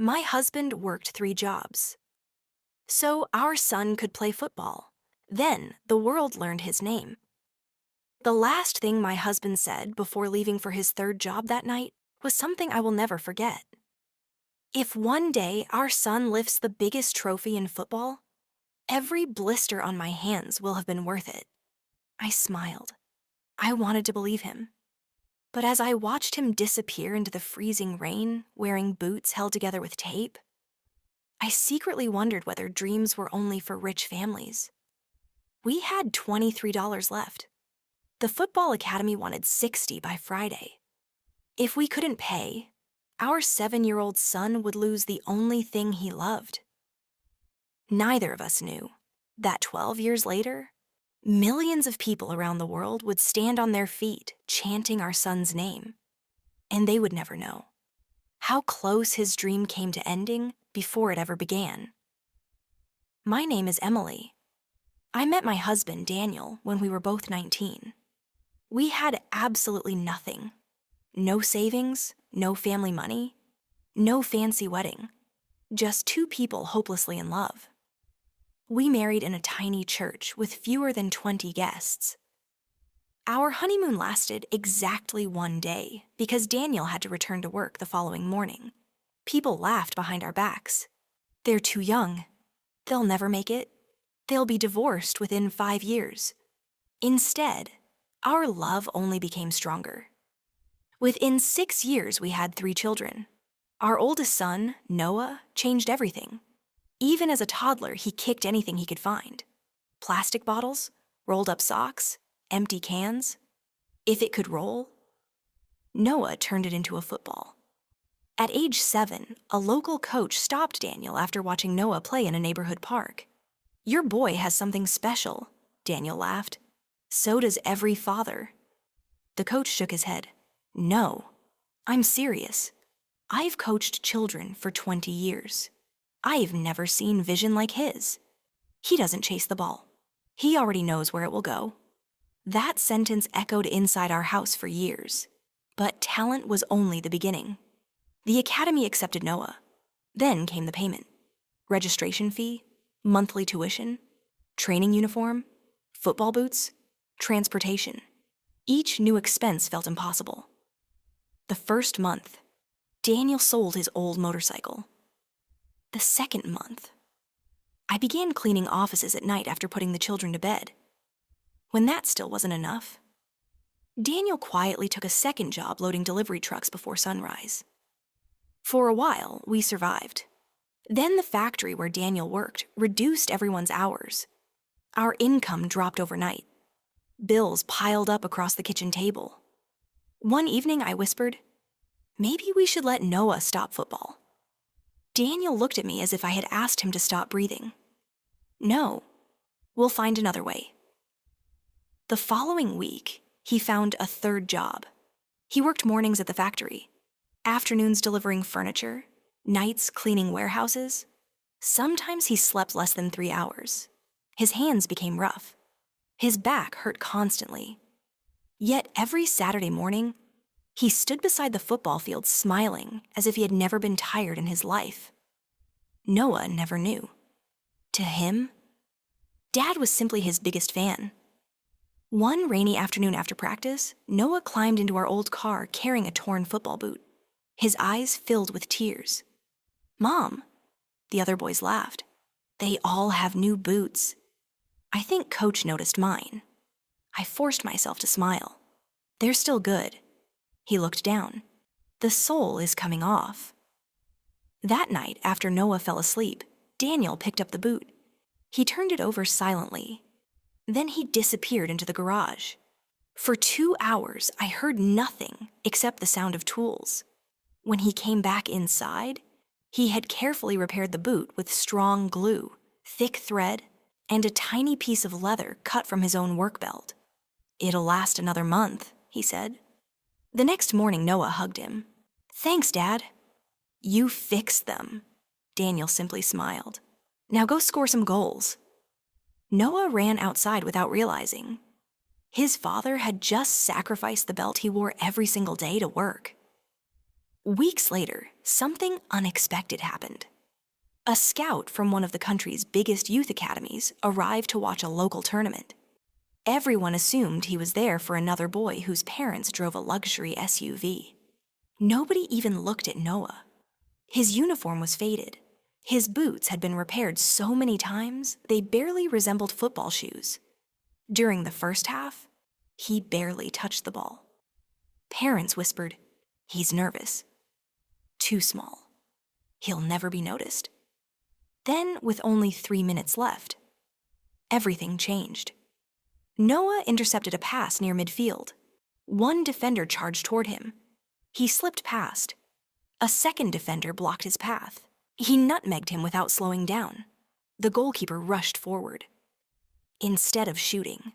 My husband worked 3 jobs, so our son could play football. Then the world learned his name. The last thing my husband said before leaving for his third job that night was something I will never forget. If one day our son lifts the biggest trophy in football, every blister on my hands will have been worth it. I smiled. I wanted to believe him. But as I watched him disappear into the freezing rain, wearing boots held together with tape, I secretly wondered whether dreams were only for rich families. We had $23 left. The football academy wanted 60 by Friday. If we couldn't pay, our 7-year-old son would lose the only thing he loved. Neither of us knew that 12 years later, millions of people around the world would stand on their feet chanting our son's name. And they would never know how close his dream came to ending before it ever began. My name is Emily. I met my husband, Daniel, when we were both 19. We had absolutely nothing. No savings, no family money, no fancy wedding. Just two people hopelessly in love. We married in a tiny church with fewer than 20 guests. Our honeymoon lasted exactly one day because Daniel had to return to work the following morning. People laughed behind our backs. They're too young. They'll never make it. They'll be divorced within 5 years. Instead, our love only became stronger. Within 6 years, we had 3 children. Our oldest son, Noah, changed everything. Even as a toddler, he kicked anything he could find. Plastic bottles, rolled up socks, empty cans. If it could roll, Noah turned it into a football. At age 7, a local coach stopped Daniel after watching Noah play in a neighborhood park. "Your boy has something special," Daniel laughed. "So does every father." The coach shook his head. "No, I'm serious. I've coached children for 20 years. I've never seen vision like his. He doesn't chase the ball. He already knows where it will go." That sentence echoed inside our house for years. But talent was only the beginning. The academy accepted Noah. Then came the payment. Registration fee, monthly tuition, training uniform, football boots, transportation. Each new expense felt impossible. The first month, Daniel sold his old motorcycle. The second month, I began cleaning offices at night after putting the children to bed. When that still wasn't enough, Daniel quietly took a second job loading delivery trucks before sunrise. For a while, we survived. Then the factory where Daniel worked reduced everyone's hours. Our income dropped overnight. Bills piled up across the kitchen table. One evening I whispered, "Maybe we should let Noah stop football." Daniel looked at me as if I had asked him to stop breathing. "No, we'll find another way." The following week, he found a third job. He worked mornings at the factory, afternoons delivering furniture, nights cleaning warehouses. Sometimes he slept less than 3 hours. His hands became rough. His back hurt constantly. Yet every Saturday morning, he stood beside the football field smiling as if he had never been tired in his life. Noah never knew. To him, Dad was simply his biggest fan. One rainy afternoon after practice, Noah climbed into our old car carrying a torn football boot. His eyes filled with tears. "Mom," the other boys laughed. "They all have new boots." I think Coach noticed mine. I forced myself to smile. "They're still good." He looked down. "The sole is coming off." That night, after Noah fell asleep, Daniel picked up the boot. He turned it over silently. Then he disappeared into the garage. For 2 hours, I heard nothing except the sound of tools. When he came back inside, he had carefully repaired the boot with strong glue, thick thread, and a tiny piece of leather cut from his own work belt. "It'll last another month," he said. The next morning, Noah hugged him. "Thanks, Dad." "You fixed them." Daniel simply smiled. "Now go score some goals." Noah ran outside without realizing. His father had just sacrificed the belt he wore every single day to work. Weeks later, something unexpected happened. A scout from one of the country's biggest youth academies arrived to watch a local tournament. Everyone assumed he was there for another boy whose parents drove a luxury SUV. Nobody even looked at Noah. His uniform was faded. His boots had been repaired so many times they barely resembled football shoes. During the first half, he barely touched the ball. Parents whispered, "He's nervous. Too small. He'll never be noticed." Then, with only 3 minutes left, everything changed. Noah intercepted a pass near midfield. One defender charged toward him. He slipped past. A second defender blocked his path. He nutmegged him without slowing down. The goalkeeper rushed forward. Instead of shooting,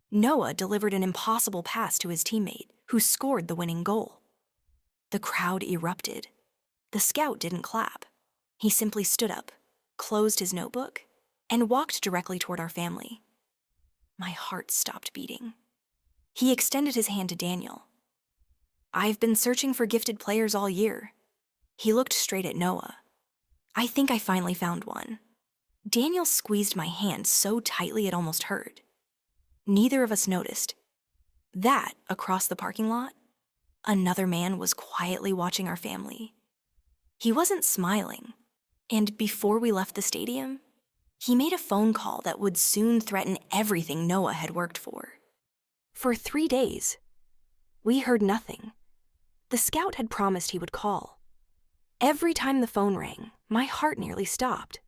Noah delivered an impossible pass to his teammate, who scored the winning goal. The crowd erupted. The scout didn't clap. He simply stood up, closed his notebook, and walked directly toward our family. My heart stopped beating. He extended his hand to Daniel. "I've been searching for gifted players all year." He looked straight at Noah. "I think I finally found one." Daniel squeezed my hand so tightly it almost hurt. Neither of us noticed that, across the parking lot, another man was quietly watching our family. He wasn't smiling, and before we left the stadium, he made a phone call that would soon threaten everything Noah had worked for. For 3 days, we heard nothing. The scout had promised he would call. Every time the phone rang, my heart nearly stopped.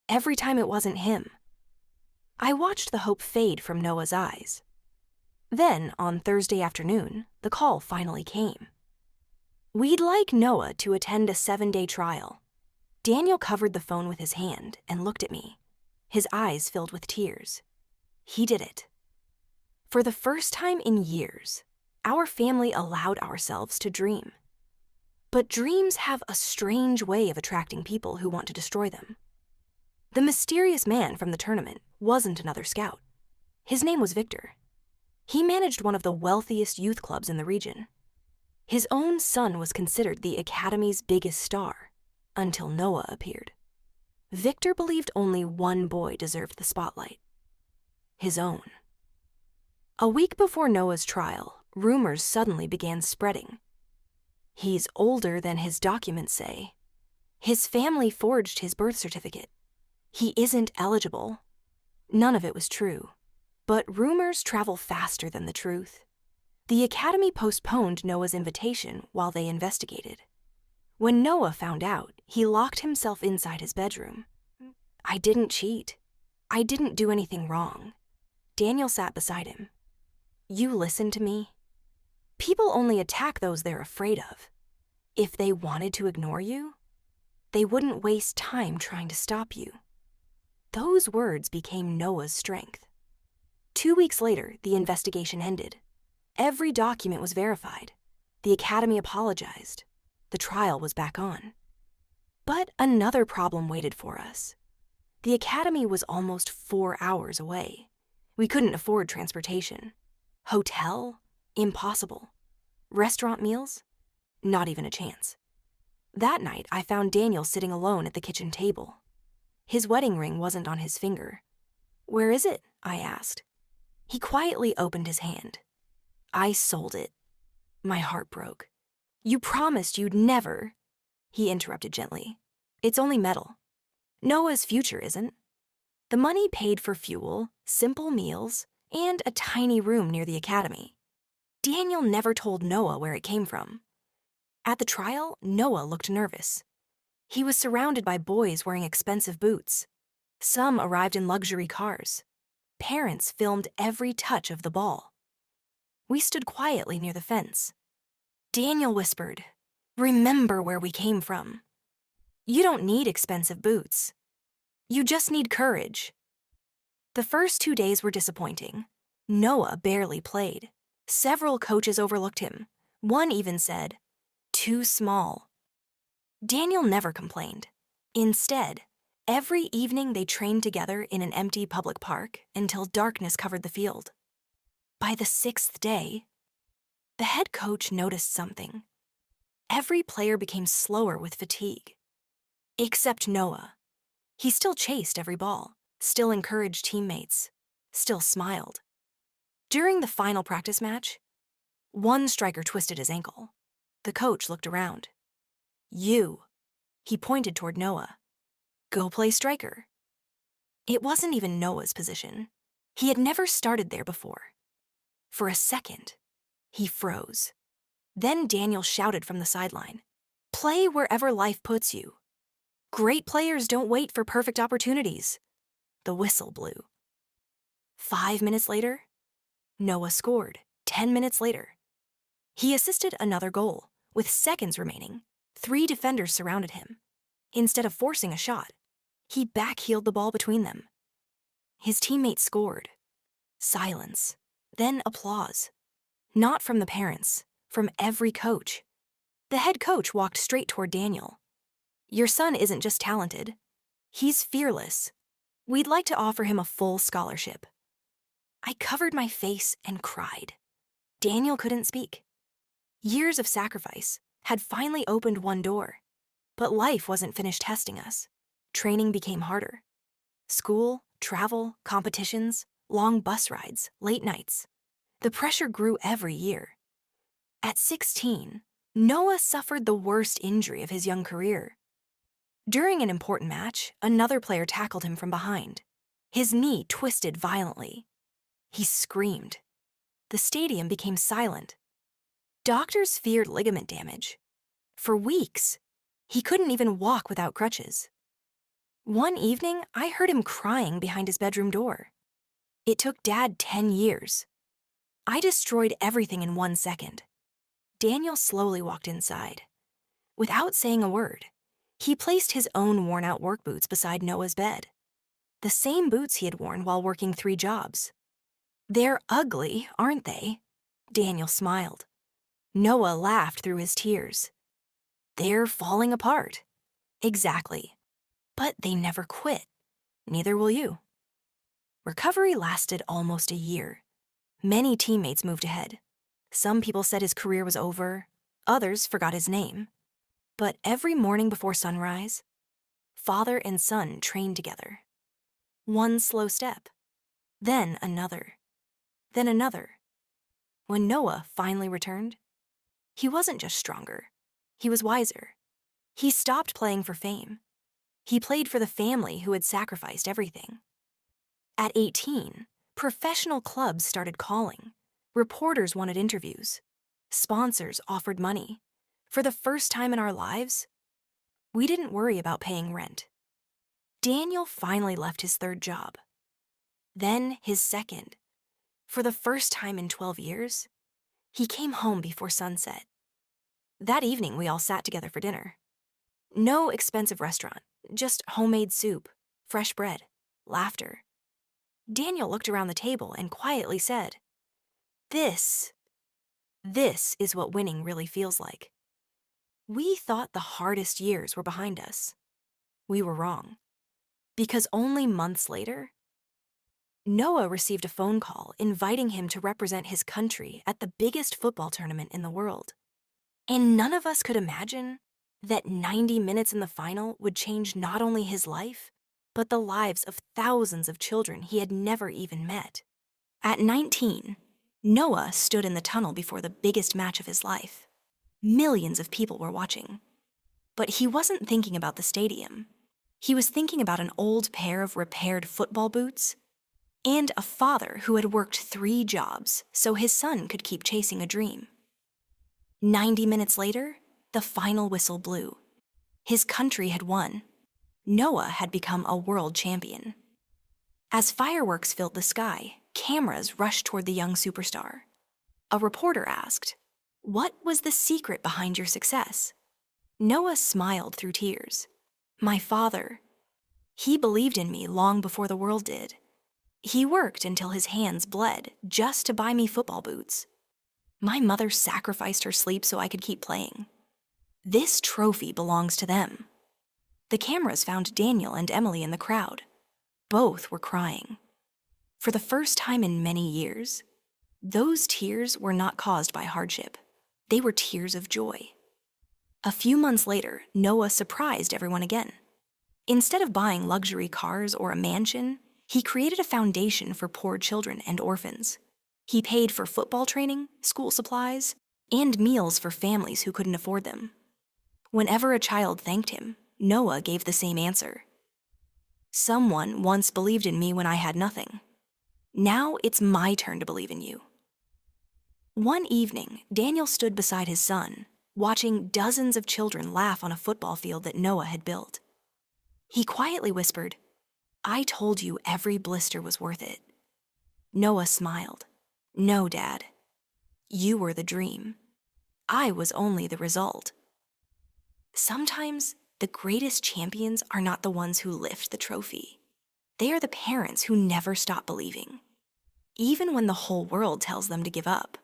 Every time it wasn't him. I watched the hope fade from Noah's eyes. Then, on Thursday afternoon, the call finally came. "We'd like Noah to attend a 7-day trial." Daniel covered the phone with his hand and looked at me, his eyes filled with tears. He did it. For the first time in years, our family allowed ourselves to dream. But dreams have a strange way of attracting people who want to destroy them. The mysterious man from the tournament wasn't another scout. His name was Victor. He managed one of the wealthiest youth clubs in the region. His own son was considered the academy's biggest star, until Noah appeared. Victor believed only one boy deserved the spotlight. His own. A week before Noah's trial, rumors suddenly began spreading. He's older than his documents say. His family forged his birth certificate. He isn't eligible. None of it was true. But rumors travel faster than the truth. The academy postponed Noah's invitation while they investigated. When Noah found out, he locked himself inside his bedroom. "I didn't cheat. I didn't do anything wrong." Daniel sat beside him. "You listen to me. People only attack those they're afraid of. If they wanted to ignore you, they wouldn't waste time trying to stop you." Those words became Noah's strength. 2 weeks later, the investigation ended. Every document was verified. The academy apologized. The trial was back on. But another problem waited for us. The academy was almost 4 hours away. We couldn't afford transportation. Hotel? Impossible. Restaurant meals? Not even a chance. That night, I found Daniel sitting alone at the kitchen table. His wedding ring wasn't on his finger. "Where is it?" I asked. He quietly opened his hand. "I sold it." My heart broke. "You promised you'd never..." He interrupted gently. "It's only metal. Noah's future isn't." The money paid for fuel, simple meals, and a tiny room near the academy. Daniel never told Noah where it came from. At the trial, Noah looked nervous. He was surrounded by boys wearing expensive boots. Some arrived in luxury cars. Parents filmed every touch of the ball. We stood quietly near the fence. Daniel whispered, "Remember where we came from. You don't need expensive boots. You just need courage." The first 2 days were disappointing. Noah barely played. Several coaches overlooked him. One even said, "Too small." Daniel never complained. Instead, every evening they trained together in an empty public park until darkness covered the field. By the 6th day, the head coach noticed something. Every player became slower with fatigue. Except Noah. He still chased every ball, still encouraged teammates, still smiled. During the final practice match, one striker twisted his ankle. The coach looked around. "You." He pointed toward Noah. "Go play striker." It wasn't even Noah's position. He had never started there before. For a second, he froze. Then Daniel shouted from the sideline, "Play wherever life puts you. Great players don't wait for perfect opportunities." The whistle blew. 5 minutes later, Noah scored. 10 minutes later, he assisted another goal. With seconds remaining, 3 defenders surrounded him. Instead of forcing a shot, he backheeled the ball between them. His teammates scored. Silence. Then applause. Not from the parents, from every coach. The head coach walked straight toward Daniel. "Your son isn't just talented. He's fearless. We'd like to offer him a full scholarship." I covered my face and cried. Daniel couldn't speak. Years of sacrifice had finally opened one door, but life wasn't finished testing us. Training became harder. School, travel, competitions, long bus rides, late nights. The pressure grew every year. At 16, Noah suffered the worst injury of his young career. During an important match, another player tackled him from behind. His knee twisted violently. He screamed. The stadium became silent. Doctors feared ligament damage. For weeks, he couldn't even walk without crutches. One evening, I heard him crying behind his bedroom door. It took Dad 10 years. I destroyed everything in 1 second. Daniel slowly walked inside. Without saying a word, he placed his own worn-out work boots beside Noah's bed. The same boots he had worn while working 3 jobs. "They're ugly, aren't they?" Daniel smiled. Noah laughed through his tears. "They're falling apart." "Exactly. But they never quit. Neither will you." Recovery lasted almost a year. Many teammates moved ahead. Some people said his career was over. Others forgot his name. But every morning before sunrise, father and son trained together. One slow step, then another, then another. When Noah finally returned, he wasn't just stronger. He was wiser. He stopped playing for fame. He played for the family who had sacrificed everything. At 18, professional clubs started calling. Reporters wanted interviews. Sponsors offered money. For the first time in our lives, we didn't worry about paying rent. Daniel finally left his 3rd job. Then his 2nd. For the first time in 12 years, he came home before sunset. That evening, we all sat together for dinner. No expensive restaurant, just homemade soup, fresh bread, laughter. Daniel looked around the table and quietly said, This is what winning really feels like." We thought the hardest years were behind us. We were wrong. Because only months later, Noah received a phone call inviting him to represent his country at the biggest football tournament in the world. And none of us could imagine that 90 minutes in the final would change not only his life, but the lives of thousands of children he had never even met. At 19, Noah stood in the tunnel before the biggest match of his life. Millions of people were watching. But he wasn't thinking about the stadium. He was thinking about an old pair of repaired football boots and a father who had worked 3 jobs so his son could keep chasing a dream. 90 minutes later, the final whistle blew. His country had won. Noah had become a world champion. As fireworks filled the sky, cameras rushed toward the young superstar. A reporter asked, "What was the secret behind your success?" Noah smiled through tears. "My father. He believed in me long before the world did. He worked until his hands bled just to buy me football boots. My mother sacrificed her sleep so I could keep playing. This trophy belongs to them." The cameras found Daniel and Emily in the crowd. Both were crying. For the first time in many years, those tears were not caused by hardship. They were tears of joy. A few months later, Noah surprised everyone again. Instead of buying luxury cars or a mansion, he created a foundation for poor children and orphans. He paid for football training, school supplies, and meals for families who couldn't afford them. Whenever a child thanked him, Noah gave the same answer. Someone once believed in me when I had nothing. Now it's my turn to believe in you. One evening, Daniel stood beside his son, watching dozens of children laugh on a football field that Noah had built. He quietly whispered, "I told you every blister was worth it." Noah smiled. "No, Dad. You were the dream. I was only the result." Sometimes the greatest champions are not the ones who lift the trophy. They are the parents who never stop believing, even when the whole world tells them to give up.